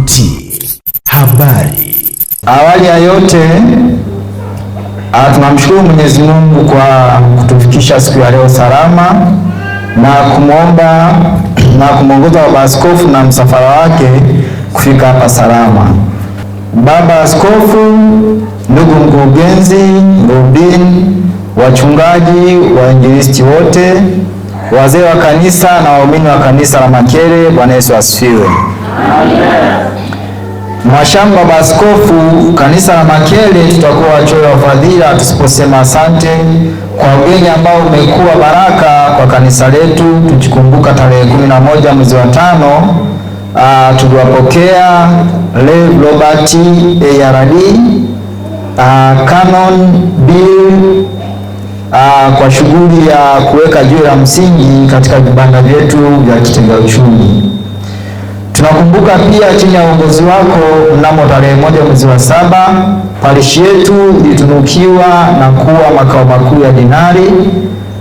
sauti, habari. Awali ya yote tunamshukuru Mwenyezi Mungu kwa kutufikisha siku ya leo salama na kumwomba na kumwongoza Baba Askofu na msafara wake kufika hapa salama. Baba Askofu, ndugu mkurugenzi, mrubini, wachungaji, wainjilisti wote, wazee wa kanisa na waumini wa kanisa la Makere, Bwana Yesu asifiwe. Amen. Mwashamu Baba Askofu, kanisa la Makere tutakuwa wachoyo wa fadhila tusiposema asante kwa ugeni ambao umekuwa baraka kwa kanisa letu. Tukikumbuka tarehe 11 mwezi wa 5 tuliwapokea Rev. Robert ARD Canon Bill kwa shughuli ya kuweka jiwe la msingi katika vibanda vyetu vya kitega uchumi. Tunakumbuka pia chini ya uongozi wako mnamo tarehe 1 mwezi wa 7 parishi yetu ilitunukiwa na kuwa makao makuu ya dinari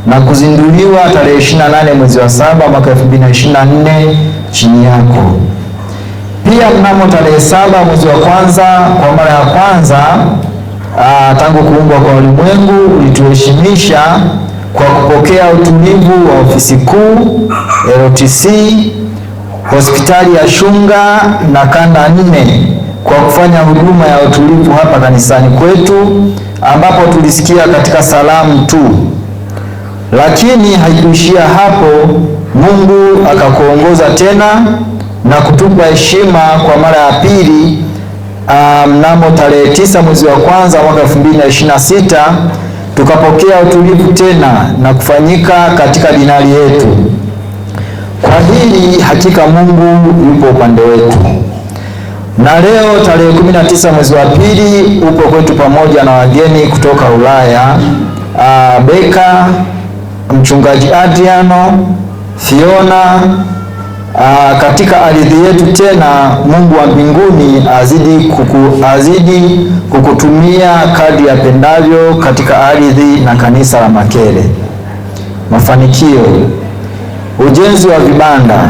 na kuzinduliwa tarehe 28 mwezi wa 7 mwaka 2024 chini yako. Pia mnamo tarehe 7 mwezi wa 1 kwa mara ya kwanza tangu kuumbwa kwa ulimwengu ulituheshimisha kwa kupokea utulivu wa ofisi kuu LTC, hospitali ya Shunga na kanda 4 kwa kufanya huduma ya utulivu hapa kanisani kwetu, ambapo tulisikia katika salamu tu. Lakini haikuishia hapo, Mungu akakuongoza tena na kutupa heshima kwa mara ya pili mnamo tarehe 9 mwezi wa 1 mwaka 2026 tukapokea utulivu tena na kufanyika katika dinari yetu. Kwa hili hakika Mungu yupo upande wetu. Na leo tarehe 19 mwezi wa 2 upo kwetu pamoja na wageni kutoka Ulaya, Beka, mchungaji Adriano, Fiona, katika ardhi yetu tena. Mungu wa mbinguni azidi kukutumia kadri yapendavyo katika ardhi na kanisa la Makere. Mafanikio: ujenzi wa vibanda.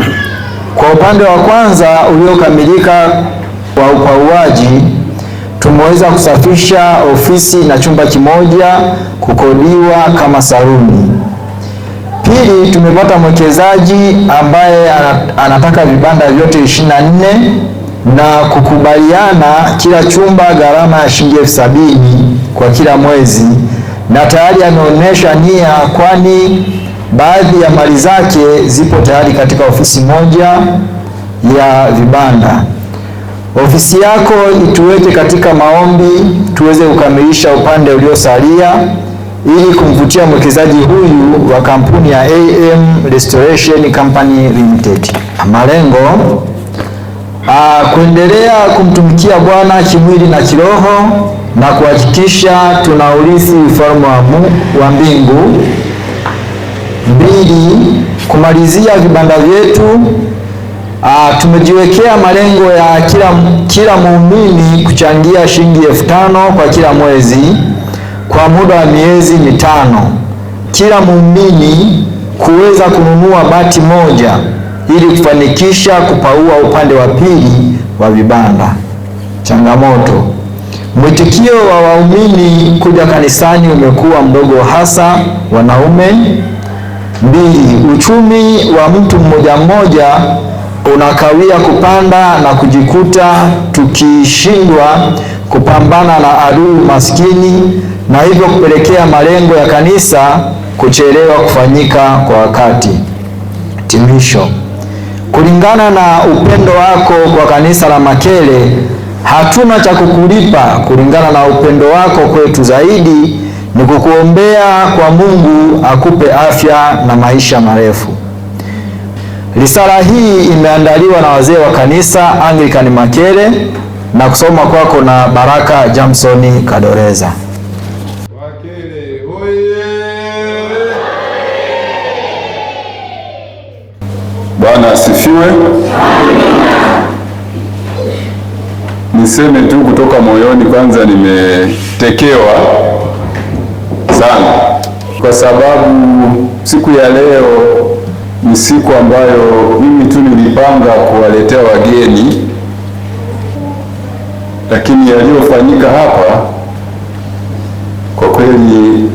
Kwa upande wa kwanza uliokamilika kwa upauaji, tumeweza kusafisha ofisi na chumba kimoja kukodiwa kama saluni. Pili, tumepata mwekezaji ambaye anataka vibanda vyote 24 na kukubaliana kila chumba gharama ya shilingi 70,000 kwa kila mwezi, na tayari ameonyesha nia, kwani baadhi ya mali zake zipo tayari katika ofisi moja ya vibanda. Ofisi yako ituweke katika maombi tuweze kukamilisha upande uliosalia ili kumvutia mwekezaji huyu wa kampuni ya AM Restoration Company Limited. Malengo: kuendelea kumtumikia Bwana kimwili na kiroho na kuhakikisha tunaurithi ufalme wa mbingu. 2, kumalizia vibanda vyetu. Tumejiwekea malengo ya kila muumini kuchangia shilingi 5,000 kwa kila mwezi kwa muda wa miezi 5, kila muumini kuweza kununua bati moja ili kufanikisha kupaua upande wa pili wa vibanda. Changamoto: mwitikio wa waumini kuja kanisani umekuwa mdogo, hasa wanaume. 2, uchumi wa mtu mmoja mmoja unakawia kupanda na kujikuta tukishindwa kupambana na adui maskini, na hivyo kupelekea malengo ya kanisa kuchelewa kufanyika kwa wakati. Hitimisho: kulingana na upendo wako kwa kanisa la Makere, hatuna cha kukulipa. Kulingana na upendo wako kwetu, zaidi ni kukuombea kwa Mungu akupe afya na maisha marefu. Risala hii imeandaliwa na wazee wa kanisa Anglican Makere na kusoma kwako na Baraka Jamsoni Kadoreza. Makere oye! Bwana asifiwe. Niseme tu kutoka moyoni, kwanza nimetekewa sana kwa sababu siku ya leo ni siku ambayo mimi tu nilipanga kuwaletea wageni lakini yaliyofanyika hapa kwa kweli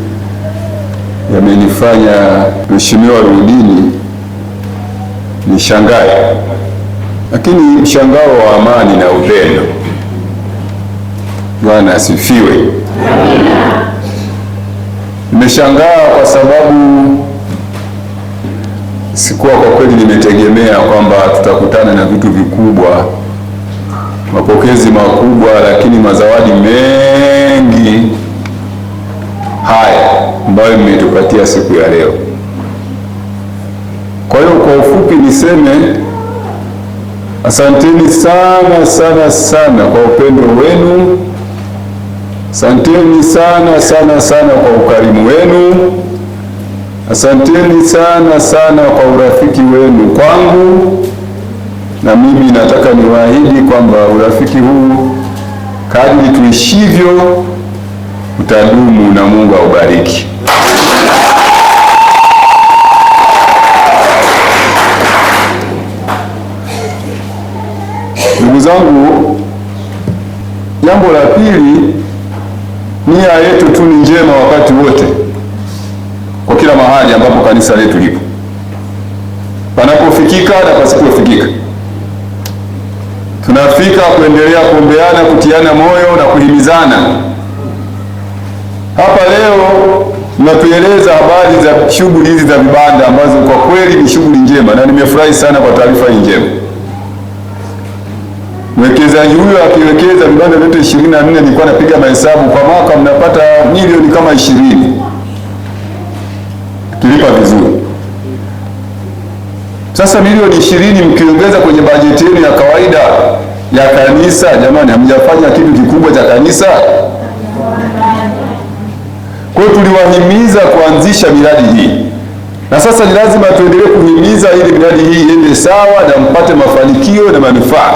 yamenifanya Mheshimiwa Rudini nishangae, lakini mshangao wa amani na upendo. Bwana asifiwe. Nimeshangaa kwa sababu sikuwa kwa kweli nimetegemea kwamba tutakutana na vitu vikubwa, mapokezi makubwa, lakini mazawadi mengi haya ambayo mmetupatia siku ya leo. Kwa hiyo kwa ufupi niseme asanteni sana sana sana kwa upendo wenu. Asanteni sana sana sana kwa ukarimu wenu. Asanteni sana sana kwa urafiki wenu kwangu, na mimi nataka niwaahidi kwamba urafiki huu kadri tuishivyo utadumu na Mungu aubariki. Ndugu zangu, jambo la pili, nia yetu tu ni njema wakati wote, kwa kila mahali ambapo kanisa letu lipo, panapofikika na pasipofikika. Tunafika kuendelea kuombeana, kutiana moyo na kuhimizana. Hapa leo mnatueleza habari za shughuli hizi za vibanda ambazo kwa kweli ni shughuli njema, na nimefurahi sana kwa taarifa hii njema. Mwekezaji huyo akiwekeza vibanda vyote 24, nilikuwa napiga mahesabu, kwa mwaka mnapata milioni kama 20 kilipa vizuri. Sasa milioni 20 mkiongeza kwenye bajeti yenu ya kawaida ya kanisa, jamani, hamjafanya kitu kikubwa cha kanisa? Kwa hiyo tuliwahimiza kuanzisha miradi hii, na sasa ni lazima tuendelee kuhimiza ili miradi hii iende sawa na mpate mafanikio na manufaa.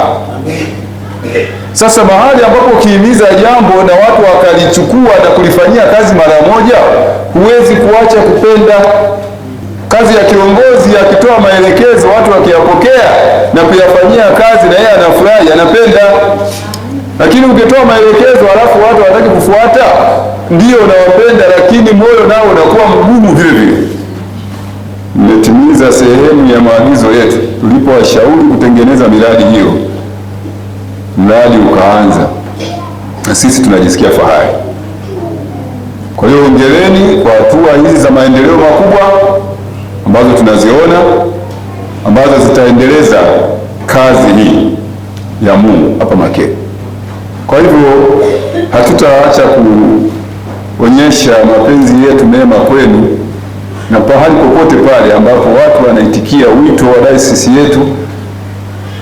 Sasa mahali ambapo ukihimiza jambo na watu wakalichukua na kulifanyia kazi mara moja, huwezi kuacha kupenda. Kazi ya kiongozi akitoa maelekezo, watu wakiyapokea na kuyafanyia kazi, na yeye anafurahi, anapenda. Lakini ukitoa maelekezo halafu watu hawataki kufuata, ndio unawapenda, lakini moyo nao unakuwa mgumu vile vile. Mmetimiza sehemu ya maagizo yetu tulipowashauri kutengeneza miradi hiyo. Mradi ukaanza na sisi tunajisikia fahari. Kwa hiyo hongereni kwa hatua hizi za maendeleo makubwa ambazo tunaziona, ambazo zitaendeleza kazi hii ya Mungu hapa Makere. Kwa hivyo hatutaacha kuonyesha mapenzi yetu mema kwenu, na pahali popote pale ambapo watu wanaitikia wito wa dayosisi yetu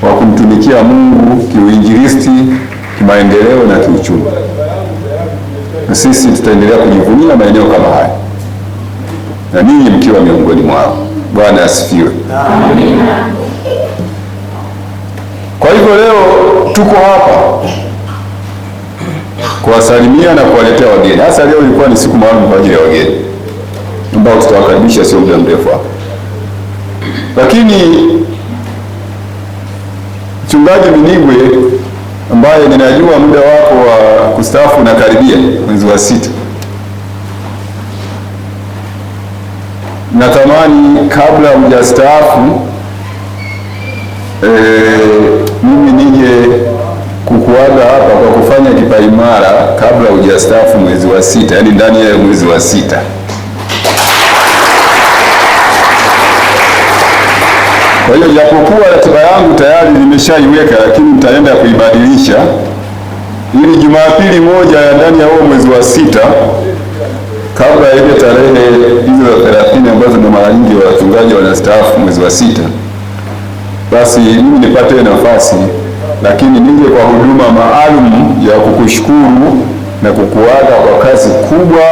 wa kumtumikia Mungu kiuinjilisti, kimaendeleo na kiuchumi, na sisi tutaendelea kujivunia maeneo kama haya, na ninyi mkiwa miongoni mwao. Bwana asifiwe. Amina. Kwa hivyo leo tuko hapa kuwasalimia na kuwaletea wageni. Hasa leo ilikuwa ni siku maalum kwa ajili ya wageni ambao tutawakaribisha sio muda mrefu hapa. Lakini Mchungaji Minigwe, ambaye ninajua muda wako wa kustaafu unakaribia mwezi wa 6, natamani kabla hujastaafu mimi nije kukuaga hapa kwa kufanya kipaimara kabla hujastaafu mwezi wa 6, yaani ndani ya mwezi wa 6. Kwa hiyo japokuwa ratiba yangu tayari nimeshaiweka, lakini nitaenda kuibadilisha ili Jumapili moja ya ndani ya huo mwezi wa 6, kabla ya ile tarehe hizo 30 ambazo ndio mara nyingi wachungaji wanastaafu mwezi wa 6, basi mimi nipate nafasi, lakini nije kwa huduma maalum ya kukushukuru na kukuaga kwa kazi kubwa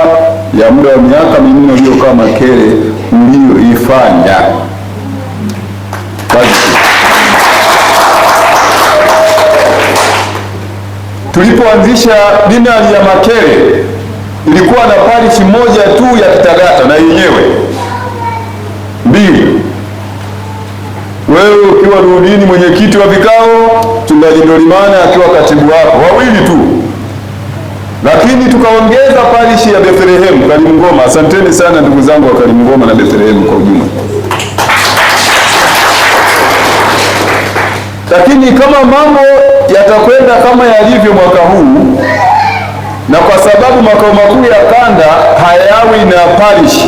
ya muda wa miaka 4 uliyokaa Makere uliyoifanya. Tulipoanzisha dinari ya Makere ilikuwa na parishi moja tu ya Kitagata, na yenyewe 2. wewe ukiwa Rudini mwenyekiti wa vikao, mchungaji Ndolimana akiwa katibu wako, wawili tu. Lakini tukaongeza parishi ya Bethlehem Kalimngoma. Asanteni sana ndugu zangu wa Kalimngoma na Bethlehem kwa ujumla. Lakini kama mambo yatakwenda kama yalivyo mwaka huu, na kwa sababu makao makuu ya kanda hayawi na parish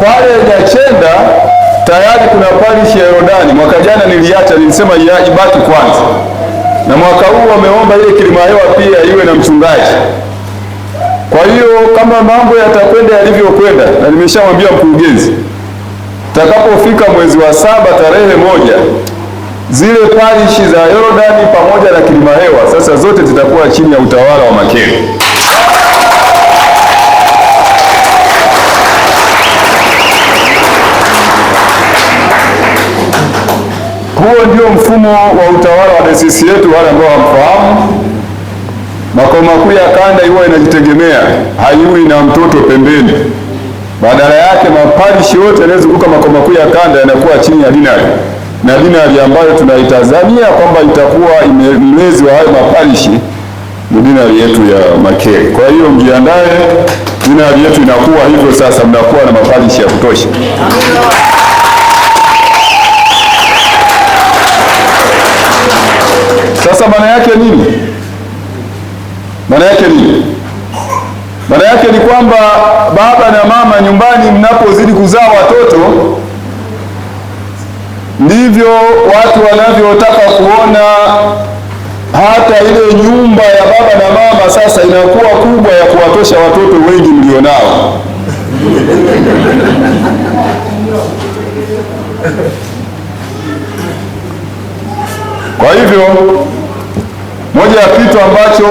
pale Nyachenda, tayari kuna parish ya Yordani. Mwaka jana niliacha, nilisema ibaki kwanza, na mwaka huu wameomba ile Kilimahewa pia iwe na mchungaji. Kwa hiyo kama mambo yatakwenda yalivyokwenda, na nimeshamwambia mkurugenzi, takapofika mwezi wa 7 tarehe 1, zile parishi za Yordani pamoja na Kilimahewa sasa zote zitakuwa chini ya utawala wa Makere. Huo ndio mfumo wa utawala wa dayosisi yetu. Wale ambao hamfahamu, makao makuu ya kanda huwa inajitegemea, haiwi na mtoto pembeni. Badala yake maparishi yote yanayozunguka makao makuu ya kanda yanakuwa chini ya dinari, na dinari ambayo tunaitazamia kwamba itakuwa mlezi wa hayo maparishi ni dinari yetu ya Makere. Kwa hiyo mjiandae, dinari yetu inakuwa hivyo. Sasa mnakuwa na maparishi ya kutosha. Sasa maana yake nini? Maana yake nini? Maana yake ni kwamba baba na mama nyumbani, mnapozidi kuzaa watoto, ndivyo watu wanavyotaka kuona hata ile nyumba ya baba na mama sasa inakuwa kubwa ya kuwatosha watoto wengi mlionao. Kwa hivyo moja ya kitu ambacho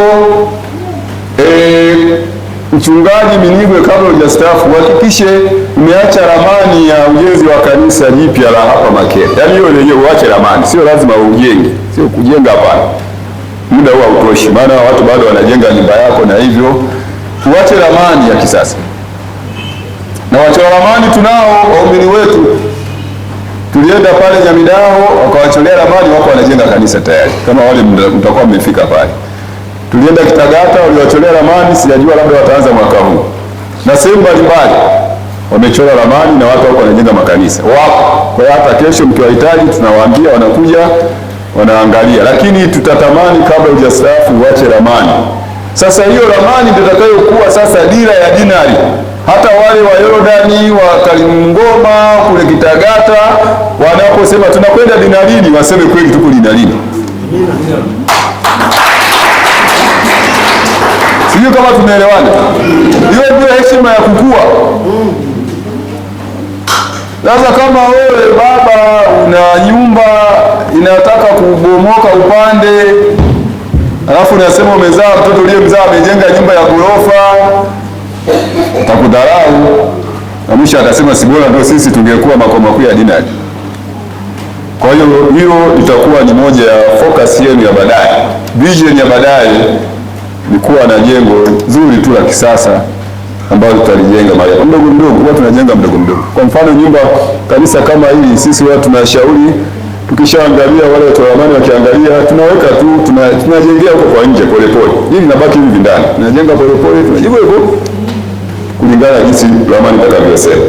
mchungaji Minigwe, kabla hujastaafu, hakikishe umeacha ramani ya ujenzi wa kanisa jipya la hapa Makere. Yaani hiyo yenyewe uache ramani, sio lazima ujenge, sio kujenga hapana. Muda huo hautoshi, maana watu bado wanajenga nyumba yako, na hivyo uache ramani ya kisasa. Na wachora ramani tunao waumini wetu. Tulienda pale Nyamidaho, wakawacholea ramani, wako wanajenga kanisa tayari. Kama wale mtakuwa mmefika pale. Tulienda Kitagata, waliwacholea ramani, sijajua labda wataanza mwaka huu. Na sehemu mbalimbali wamechora ramani na watu wako wanajenga makanisa. Wapo. Kwa hiyo hata kesho mkiwahitaji tunawaambia, wanakuja wanaangalia. Lakini tutatamani kabla hujastaafu uache ramani. Sasa hiyo ramani ndio itakayokuwa sasa dira ya dinari. Hata wale wa Yordani, wa Kalimngoma, kule Kitagata, wanaposema tunakwenda dinarini, waseme kweli tuko dinarini. Sio kama tumeelewana. Hiyo ndio heshima ya kukua. Sasa kama wewe baba una nyumba inataka kubomoka upande, alafu unasema umezaa mtoto uliyemzaa amejenga nyumba ya ghorofa, utakudharau na mwisho atasema si bora ndio sisi tungekuwa makao makuu ya dinari. Kwa hiyo hilo litakuwa ni moja ya focus yenu ya baadaye. Vision ya baadaye ni kuwa na jengo zuri tu la kisasa ambalo tutalijenga mdogo mdogo, kwa tunajenga mdogo mdogo. Kwa mfano nyumba kanisa kama hili, sisi watu tunashauri, tukishaangalia wale watu wa ramani wakiangalia, tunaweka tu tunajengea huko kwa nje pole pole. Hili linabaki hivi ndani. Tunajenga pole pole, tunajenga huko kulingana na jinsi ramani itakavyosema.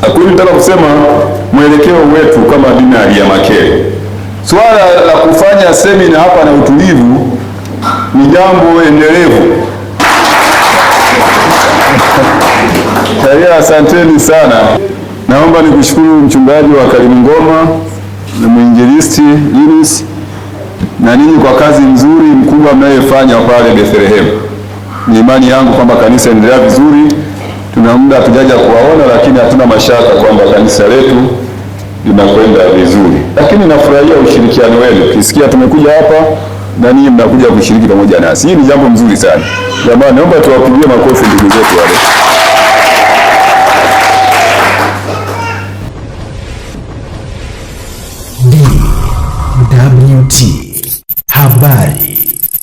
Lakini nataka kusema mwelekeo wetu kama dinari ya Makere, swala la kufanya semina hapa na utulivu ni jambo endelevu. Haya, asanteni sana. Naomba nikushukuru mchungaji wa Kalimngoma na mwinjilisti Yunus na ninyi kwa kazi nzuri mkubwa mnayofanya pale Bethlehem. Ni imani yangu kwamba kanisa endelea vizuri. Tuna muda hatujaja kuwaona, lakini hatuna mashaka kwamba kanisa letu linakwenda vizuri. Lakini nafurahia ushirikiano wenu. Kisikia tumekuja hapa na ninyi mnakuja kushiriki pamoja nasi. Hii ni jambo mzuri sana. Jamani, naomba tuwapigie makofi ndugu zetu wale. DWT